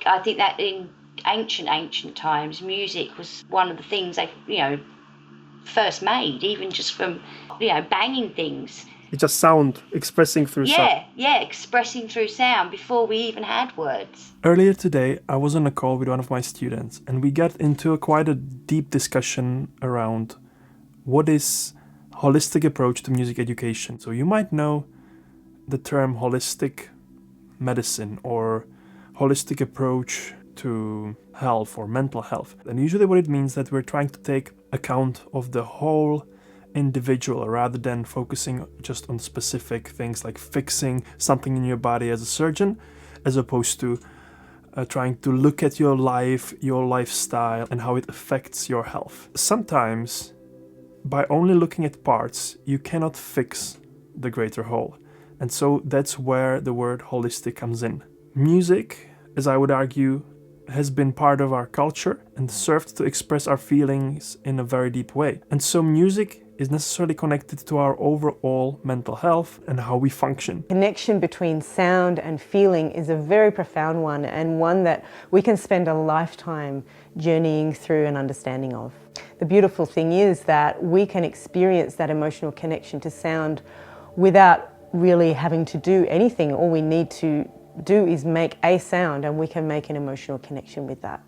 I think that in ancient times, music was one of the things they, first made, even just from, banging things. It's just sound, expressing through sound. Yeah, expressing through sound before we even had words. Earlier today, I was on a call with one of my students, and we got into quite a deep discussion around what is holistic approach to music education. So you might know the term holistic medicine or holistic approach to health or mental health. And usually what it means that we're trying to take account of the whole individual rather than focusing just on specific things like fixing something in your body as a surgeon, as opposed to trying to look at your life, your lifestyle, and how it affects your health. Sometimes, by only looking at parts, you cannot fix the greater whole. And so that's where the word holistic comes in. Music, as I would argue, has been part of our culture and served to express our feelings in a very deep way. And so music is necessarily connected to our overall mental health and how we function. Connection between sound and feeling is a very profound one, and one that we can spend a lifetime journeying through and understanding of. The beautiful thing is that we can experience that emotional connection to sound without really having to do anything. All we need to do is make a sound, and we can make an emotional connection with that.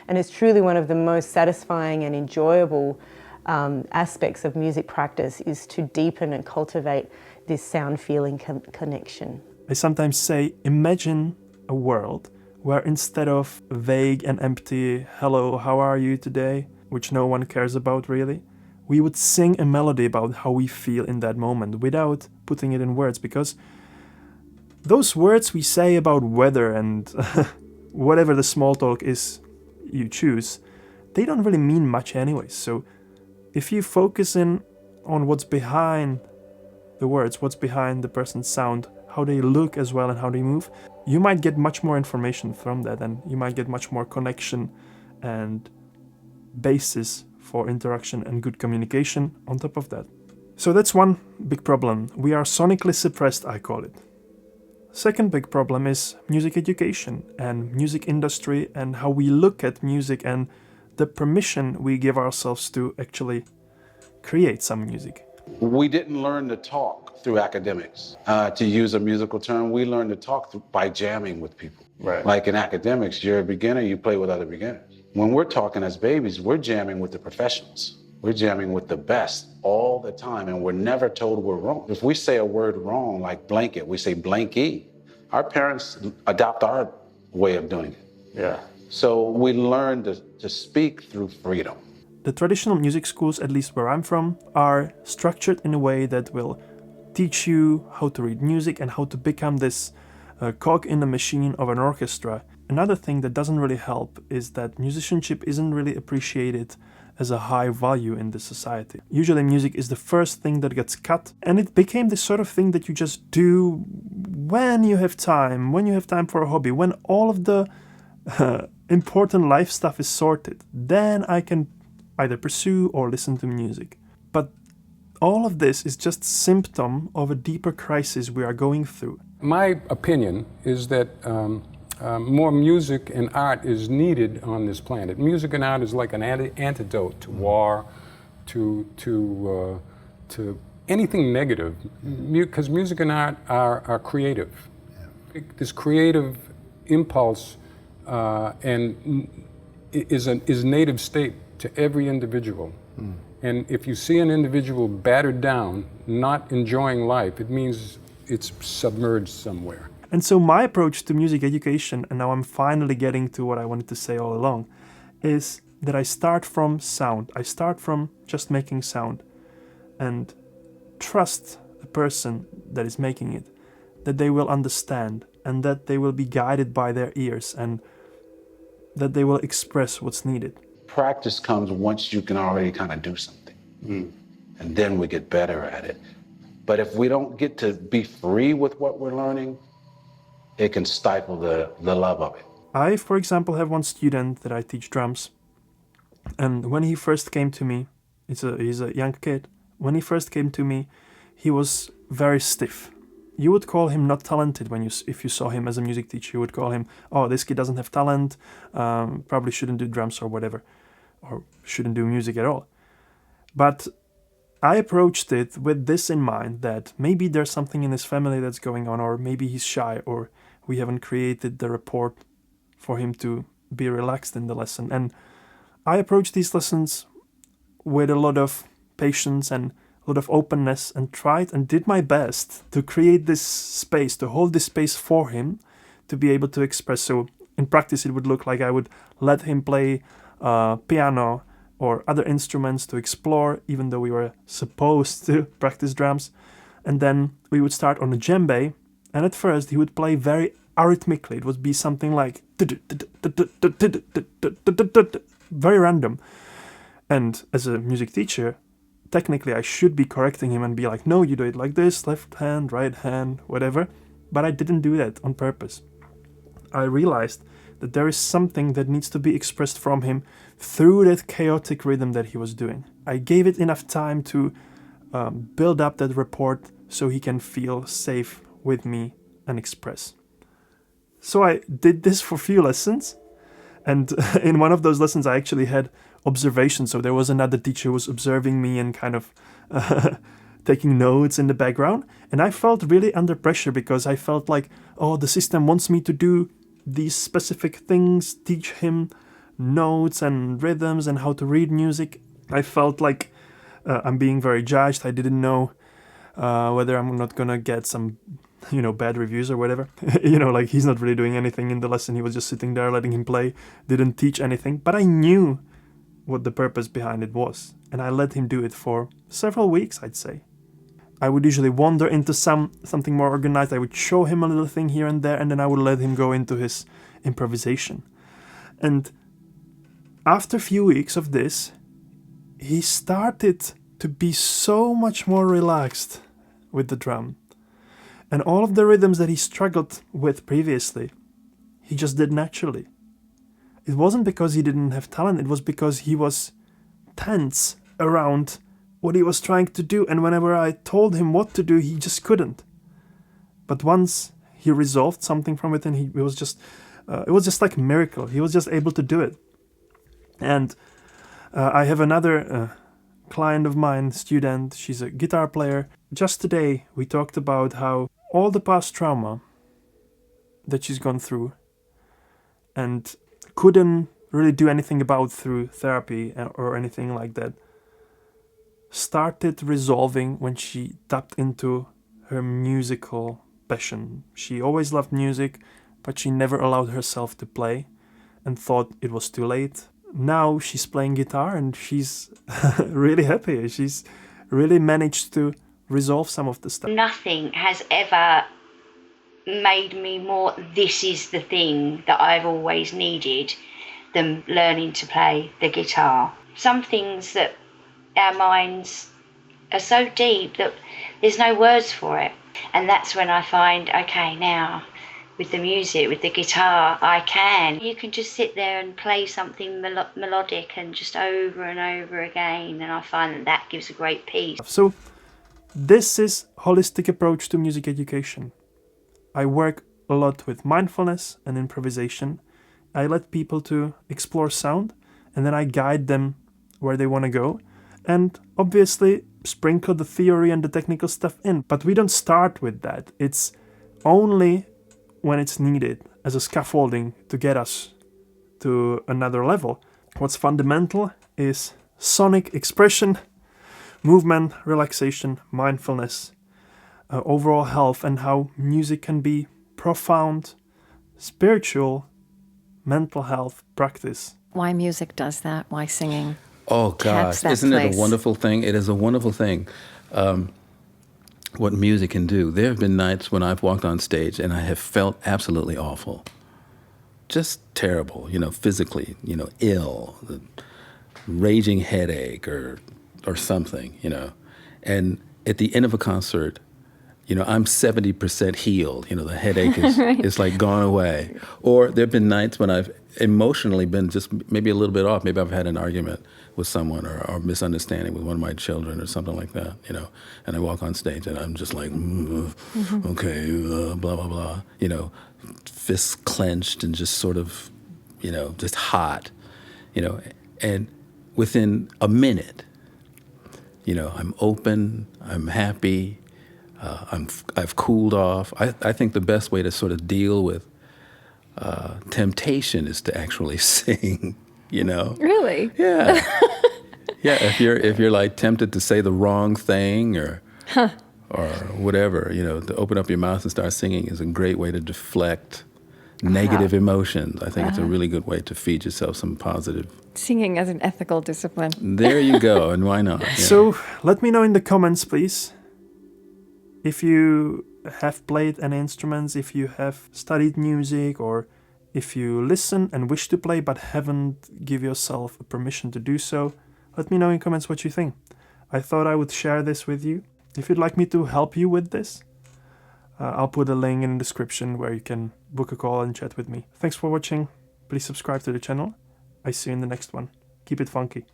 And it's truly one of the most satisfying and enjoyable aspects of music practice, is to deepen and cultivate this sound-feeling connection. I sometimes say, imagine a world where instead of vague and empty "hello, how are you today," which no one cares about really, we would sing a melody about how we feel in that moment without putting it in words, because those words we say about weather and whatever the small talk is you choose, they don't really mean much anyway. So if you focus in on what's behind the words, what's behind the person's sound, how they look as well and how they move, you might get much more information from that, and you might get much more connection and basis for interaction and good communication on top of that. So that's one big problem. We are sonically suppressed, I call it. Second big problem is music education and music industry and how we look at music and the permission we give ourselves to actually create some music. We didn't learn to talk through academics. To use a musical term, we learned to talk by jamming with people. Right. Like in academics, you're a beginner, you play with other beginners. When we're talking as babies, we're jamming with the professionals. We're jamming with the best all the time, and we're never told we're wrong. If we say a word wrong, like blanket, we say blanky. Our parents adopt our way of doing it. Yeah. So we learn to speak through freedom. The traditional music schools, at least where I'm from, are structured in a way that will teach you how to read music and how to become this cog in the machine of an orchestra. Another thing that doesn't really help is that musicianship isn't really appreciated as a high value in this society. Usually music is the first thing that gets cut, and it became this sort of thing that you just do when you have time for a hobby, when all of the important life stuff is sorted. Then I can either pursue or listen to music. But all of this is just symptom of a deeper crisis we are going through. My opinion is that more music and art is needed on this planet. Music and art is like an antidote to war, to anything negative, because music and art are creative. This creative impulse and is native state to every individual. And if you see an individual battered down, not enjoying life, it means it's submerged somewhere. And so my approach to music education, and now I'm finally getting to what I wanted to say all along, is that I start from sound. I start from just making sound and trust the person that is making it, that they will understand and that they will be guided by their ears and that they will express what's needed. Practice comes once you can already kind of do something. And then we get better at it. But if we don't get to be free with what we're learning, it can stifle the love of it. I, for example, have one student that I teach drums. And when he first came to me, he's a young kid. When he first came to me, he was very stiff. you would call him not talented if you saw him as a music teacher. You would call him, oh, this kid doesn't have talent, probably shouldn't do drums or whatever, or shouldn't do music at all. But I approached it with this in mind, that maybe there's something in his family that's going on, or maybe he's shy, or we haven't created the rapport for him to be relaxed in the lesson. And I approached these lessons with a lot of patience and a lot of openness, and tried and did my best to create this space, to hold this space for him to be able to express. So in practice, it would look like I would let him play piano or other instruments to explore, even though we were supposed to practice drums. And then we would start on a djembe, and at first he would play very arrhythmically. It would be something like very random. And as a music teacher, technically I should be correcting him and be like, no, you do it like this, left hand, right hand, whatever. But I didn't do that on purpose. I realized that there is something that needs to be expressed from him through that chaotic rhythm that he was doing. I gave it enough time to build up that rapport so he can feel safe with me and express. So I did this for a few lessons. And in one of those lessons, I actually had observation. So there was another teacher who was observing me and kind of taking notes in the background. And I felt really under pressure, because I felt like, oh, the system wants me to do these specific things, teach him notes and rhythms and how to read music. I felt like I'm being very judged. I didn't know whether I'm not gonna get some, bad reviews or whatever. Like he's not really doing anything in the lesson. He was just sitting there letting him play, didn't teach anything. But I knew what the purpose behind it was, and I let him do it for several weeks, I'd say. I would usually wander into something more organized. I would show him a little thing here and there, and then I would let him go into his improvisation. And after a few weeks of this, he started to be so much more relaxed with the drum. And all of the rhythms that he struggled with previously, he just did naturally. It wasn't because he didn't have talent, it was because he was tense around what he was trying to do, and whenever I told him what to do, he just couldn't. But once he resolved something from it, and it was just like a miracle. He was just able to do it. And I have another client of mine, student, she's a guitar player. Just today, we talked about how all the past trauma that she's gone through and couldn't really do anything about through therapy or anything like that, started resolving when she tapped into her musical passion. She always loved music, but she never allowed herself to play and thought it was too late. Now she's playing guitar and she's really happy. She's really managed to resolve some of the stuff. Nothing has ever made me more, this is the thing that I've always needed, than learning to play the guitar. Some things that our minds are so deep that there's no words for it. And that's when I find, okay, now with the music, with the guitar, you can just sit there and play something melodic and just over and over again, and I find that gives a great peace. So this is holistic approach to music education. I work a lot with mindfulness and improvisation. I let people to explore sound, and then I guide them where they want to go, and obviously sprinkle the theory and the technical stuff in. But we don't start with that. It's only when it's needed as a scaffolding to get us to another level. What's fundamental is sonic expression, movement, relaxation, mindfulness, overall health, and how music can be profound, spiritual, mental health practice. Why music does that, why singing. Oh gosh, isn't it a wonderful thing? It is a wonderful thing. What music can do. There have been nights when I've walked on stage and I have felt absolutely awful. Just terrible, physically, ill, raging headache or something, And at the end of a concert, I'm 70% healed. The headache is it's like gone away. Or there have been nights when I've emotionally been just maybe a little bit off. Maybe I've had an argument with someone or misunderstanding with one of my children or something like that, and I walk on stage and I'm just like, okay, blah, blah, blah, fists clenched and just sort of, just hot, and within a minute, I'm open, I'm happy, I've cooled off. I think the best way to sort of deal with temptation is to actually sing, Really? Yeah. Yeah, if you're like tempted to say the wrong thing or whatever, to open up your mouth and start singing is a great way to deflect negative emotions. I think it's a really good way to feed yourself some positive. Singing as an ethical discipline. There you go, and why not? Yeah. So let me know in the comments, please, if you have played any instruments, if you have studied music, or if you listen and wish to play but haven't give yourself permission to do so. Let me know in comments what you think. I thought I would share this with you. If you'd like me to help you with this, I'll put a link in the description where you can book a call and chat with me. Thanks for watching. Please subscribe to the channel. I see you in the next one. Keep it funky.